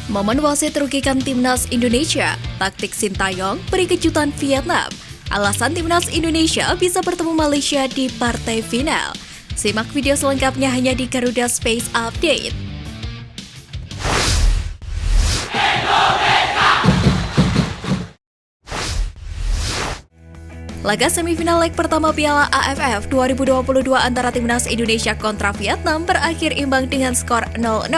Momen wasit rugikan timnas Indonesia, taktik Sintayong beri kejutan Vietnam. Alasan timnas Indonesia bisa bertemu Malaysia di partai final. Simak video selengkapnya hanya di Garuda Space Update. Laga semifinal leg pertama Piala AFF 2022 antara timnas Indonesia kontra Vietnam berakhir imbang dengan skor 0-0.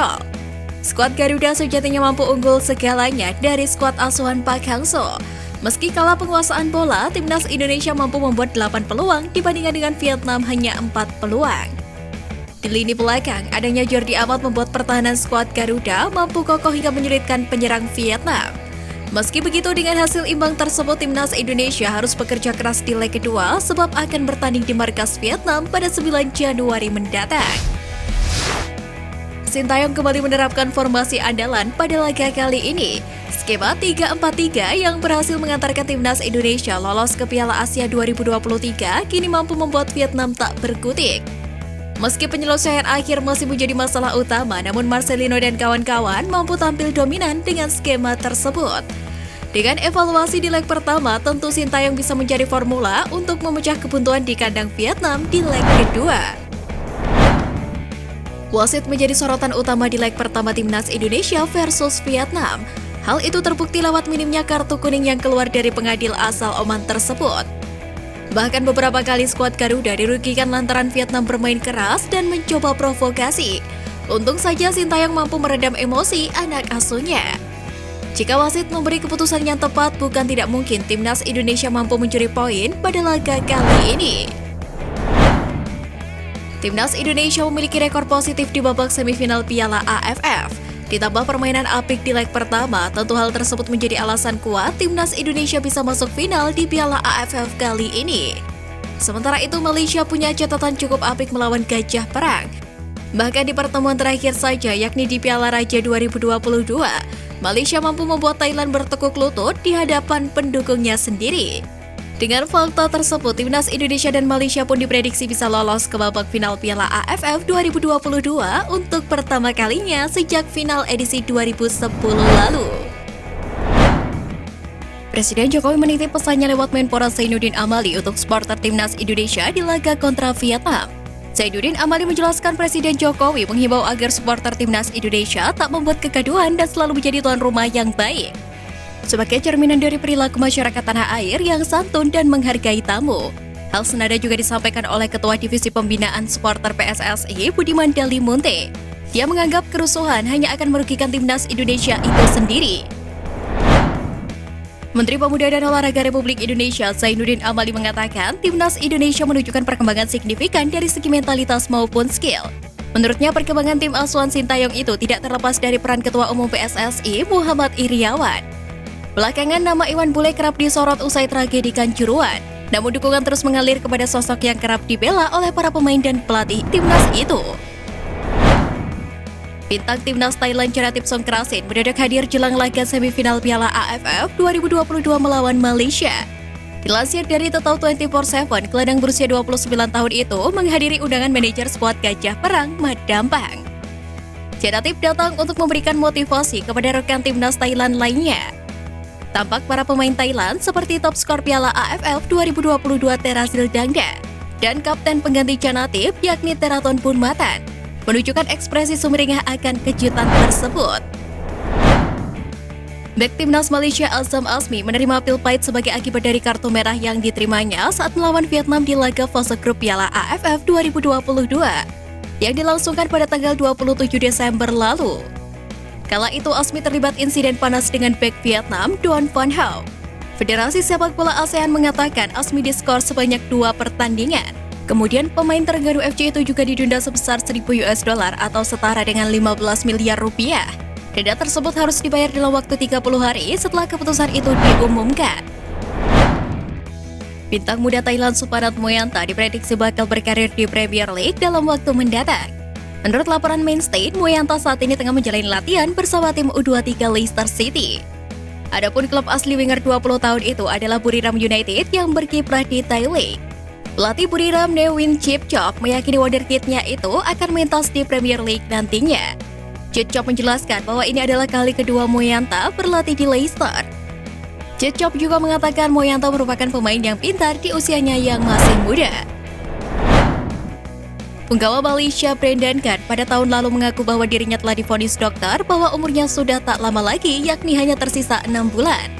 Skuad Garuda sejatinya mampu unggul segalanya dari skuad asuhan Park Hang-seo. Meski kalah penguasaan bola, timnas Indonesia mampu membuat 8 peluang dibandingkan dengan Vietnam hanya 4 peluang. Di lini belakang, adanya Jordi Amat membuat pertahanan skuad Garuda mampu kokoh hingga menyulitkan penyerang Vietnam. Meski begitu, dengan hasil imbang tersebut, timnas Indonesia harus bekerja keras di leg kedua sebab akan bertanding di markas Vietnam pada 9 Januari mendatang. Sintayong kembali menerapkan formasi andalan pada laga kali ini. Skema 3-4-3 yang berhasil mengantarkan timnas Indonesia lolos ke Piala Asia 2023 kini mampu membuat Vietnam tak berkutik. Meski penyelesaian akhir masih menjadi masalah utama, namun Marcelino dan kawan-kawan mampu tampil dominan dengan skema tersebut. Dengan evaluasi di leg pertama, tentu Sintayong bisa mencari formula untuk memecah kebuntuan di kandang Vietnam di leg kedua. Wasit menjadi sorotan utama di leg pertama timnas Indonesia versus Vietnam. Hal itu terbukti lewat minimnya kartu kuning yang keluar dari pengadil asal Oman tersebut. Bahkan beberapa kali skuad Garuda dirugikan lantaran Vietnam bermain keras dan mencoba provokasi. Untung saja Sintayong mampu meredam emosi anak asuhnya. Jika wasit memberi keputusan yang tepat, bukan tidak mungkin timnas Indonesia mampu mencuri poin pada laga kali ini. Timnas Indonesia memiliki rekor positif di babak semifinal Piala AFF. Ditambah permainan apik di leg pertama, tentu hal tersebut menjadi alasan kuat timnas Indonesia bisa masuk final di Piala AFF kali ini. Sementara itu, Malaysia punya catatan cukup apik melawan Gajah Perang. Bahkan di pertemuan terakhir saja, yakni di Piala Raja 2022, Malaysia mampu membuat Thailand bertekuk lutut di hadapan pendukungnya sendiri. Dengan fakta tersebut, timnas Indonesia dan Malaysia pun diprediksi bisa lolos ke babak final Piala AFF 2022 untuk pertama kalinya sejak final edisi 2010 lalu. Presiden Jokowi menitip pesannya lewat Menpora Zainuddin Amali untuk supporter timnas Indonesia di laga kontra Vietnam. Zainuddin Amali menjelaskan Presiden Jokowi menghimbau agar supporter timnas Indonesia tak membuat kegaduhan dan selalu menjadi tuan rumah yang baik. Sebagai cerminan dari perilaku masyarakat tanah air yang santun dan menghargai tamu. Hal senada juga disampaikan oleh Ketua Divisi Pembinaan Supporter PSSI Budiman Dalimunte. Dia menganggap kerusuhan hanya akan merugikan timnas Indonesia itu sendiri. Menteri Pemuda dan Olahraga Republik Indonesia Zainuddin Amali mengatakan timnas Indonesia menunjukkan perkembangan signifikan dari segi mentalitas maupun skill. Menurutnya, perkembangan tim asuhan Sintayong itu tidak terlepas dari peran Ketua Umum PSSI Muhammad Iriawan. Belakangan nama Iwan Bule kerap disorot usai tragedi Kanjuruhan. Namun dukungan terus mengalir kepada sosok yang kerap dibela oleh para pemain dan pelatih timnas itu. Bintang timnas Thailand Chanathip Songkrasin mendadak hadir jelang laga semifinal Piala AFF 2022 melawan Malaysia. Dilansir dari Total 24/7, gelandang berusia 29 tahun itu menghadiri undangan manajer skuad Gajah Perang, Mat Dampang. Chanathip datang untuk memberikan motivasi kepada rekan timnas Thailand lainnya. Tampak para pemain Thailand seperti top skor Piala AFF 2022 Terazil Dangda dan kapten pengganti Chanathip yakni Teraton Punmatan menunjukkan ekspresi sumringah akan kejutan tersebut. Bek timnas Malaysia Azam Azmi menerima pil pahit sebagai akibat dari kartu merah yang diterimanya saat melawan Vietnam di laga fase grup Piala AFF 2022 yang dilangsungkan pada tanggal 27 Desember lalu. Kala itu Azmi terlibat insiden panas dengan bek Vietnam, Don Van Hau. Federasi Sepak Bola ASEAN mengatakan Azmi diskor sebanyak 2 pertandingan. Kemudian pemain Terengganu FC itu juga didenda sebesar $1.000 atau setara dengan 15 miliar rupiah. Denda tersebut harus dibayar dalam waktu 30 hari setelah keputusan itu diumumkan. Bintang muda Thailand Supanat Moeanta diprediksi bakal berkarir di Premier League dalam waktu mendatang. Menurut laporan Mainstate, Moeanta saat ini tengah menjalani latihan bersama tim U23 Leicester City. Adapun klub asli winger 20 tahun itu adalah Buriram United yang berkiprah di Thai League. Pelatih Buriram Newin Chipchok meyakini wonderkid-nya itu akan mentas di Premier League nantinya. Jude Chop menjelaskan bahwa ini adalah kali kedua Moyanta berlatih di Leicester. Jude Chop juga mengatakan Moyanta merupakan pemain yang pintar di usianya yang masih muda. Penggawa Malaysia Brendan Gan pada tahun lalu mengaku bahwa dirinya telah divonis dokter bahwa umurnya sudah tak lama lagi, yakni hanya tersisa 6 bulan.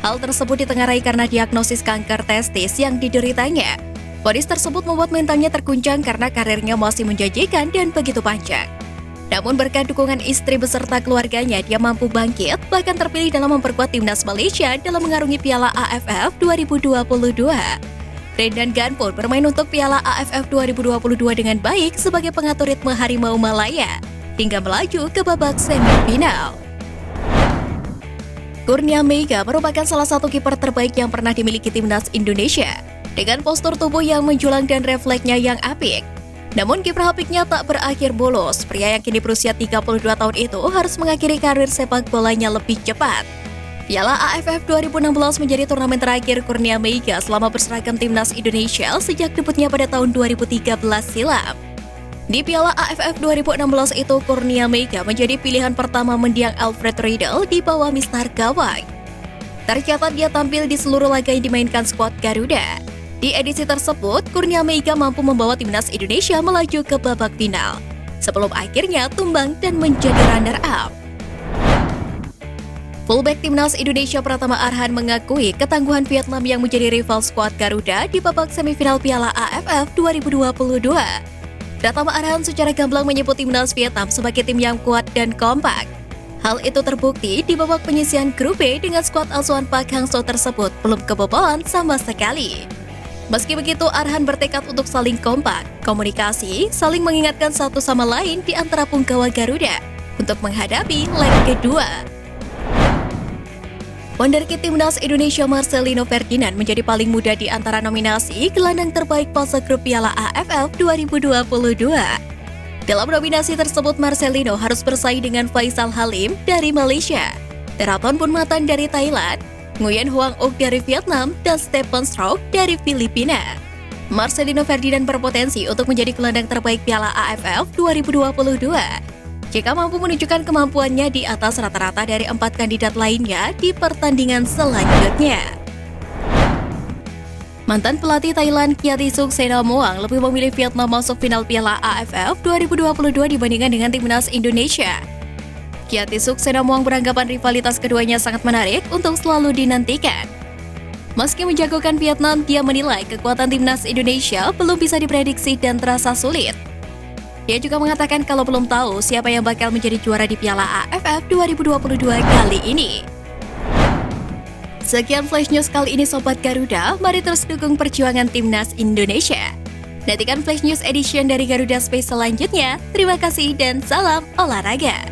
Hal tersebut ditengarai karena diagnosis kanker testis yang dideritanya. Vonis tersebut membuat mentalnya terguncang karena karirnya masih menjanjikan dan begitu panjang. Namun berkat dukungan istri beserta keluarganya, dia mampu bangkit, bahkan terpilih dalam memperkuat timnas Malaysia dalam mengarungi Piala AFF 2022. Brendan Gan pun bermain untuk Piala AFF 2022 dengan baik sebagai pengatur ritme Harimau Malaya, hingga melaju ke babak semifinal. Kurnia Meiga merupakan salah satu kiper terbaik yang pernah dimiliki timnas Indonesia, dengan postur tubuh yang menjulang dan refleksnya yang apik. Namun kiprah apiknya tak berakhir bolos. Pria yang kini berusia 32 tahun itu harus mengakhiri karir sepak bolanya lebih cepat. Piala AFF 2016 menjadi turnamen terakhir Kurnia Meiga selama berseragam timnas Indonesia sejak debutnya pada tahun 2013 silam. Di Piala AFF 2016 itu, Kurnia Meiga menjadi pilihan pertama mendiang Alfred Riedel di bawah mistar gawang. Tercatat dia tampil di seluruh laga yang dimainkan skuad Garuda. Di edisi tersebut, Kurnia Meiga mampu membawa timnas Indonesia melaju ke babak final, sebelum akhirnya tumbang dan menjadi runner-up. Fullback timnas Indonesia Pratama Arhan mengakui ketangguhan Vietnam yang menjadi rival skuad Garuda di babak semifinal Piala AFF 2022. Pratama Arhan secara gamblang menyebut timnas Vietnam sebagai tim yang kuat dan kompak. Hal itu terbukti di babak penyisihan grup B dengan skuad asuhan Park Hang-seo tersebut belum kebobolan sama sekali. Meski begitu, Arhan bertekad untuk saling kompak, komunikasi, saling mengingatkan satu sama lain di antara punggawa Garuda untuk menghadapi leg kedua. Wonderkid timnas Indonesia Marcelino Ferdinand menjadi paling muda di antara nominasi gelandang terbaik fase grup Piala AFF 2022. Dalam nominasi tersebut, Marcelino harus bersaing dengan Faisal Halim dari Malaysia, Teraton Bunmatan dari Thailand, Nguyen Huang Uk dari Vietnam, dan Stephen Stroke dari Filipina. Marcelino Ferdinand berpotensi untuk menjadi gelandang terbaik Piala AFF 2022. Jika mampu menunjukkan kemampuannya di atas rata-rata dari 4 kandidat lainnya di pertandingan selanjutnya. Mantan pelatih Thailand Kiatisuk Senomuang lebih memilih Vietnam masuk final Piala AFF 2022 dibandingkan dengan timnas Indonesia. Kiatisuk Senomuang beranggapan rivalitas keduanya sangat menarik untuk selalu dinantikan. Meski menjagokan Vietnam, dia menilai kekuatan timnas Indonesia belum bisa diprediksi dan terasa sulit. Dia juga mengatakan kalau belum tahu siapa yang bakal menjadi juara di Piala AFF 2022 kali ini. Sekian Flash News kali ini Sobat Garuda, mari terus dukung perjuangan timnas Indonesia. Nantikan Flash News Edition dari Garuda Space selanjutnya. Terima kasih dan salam olahraga.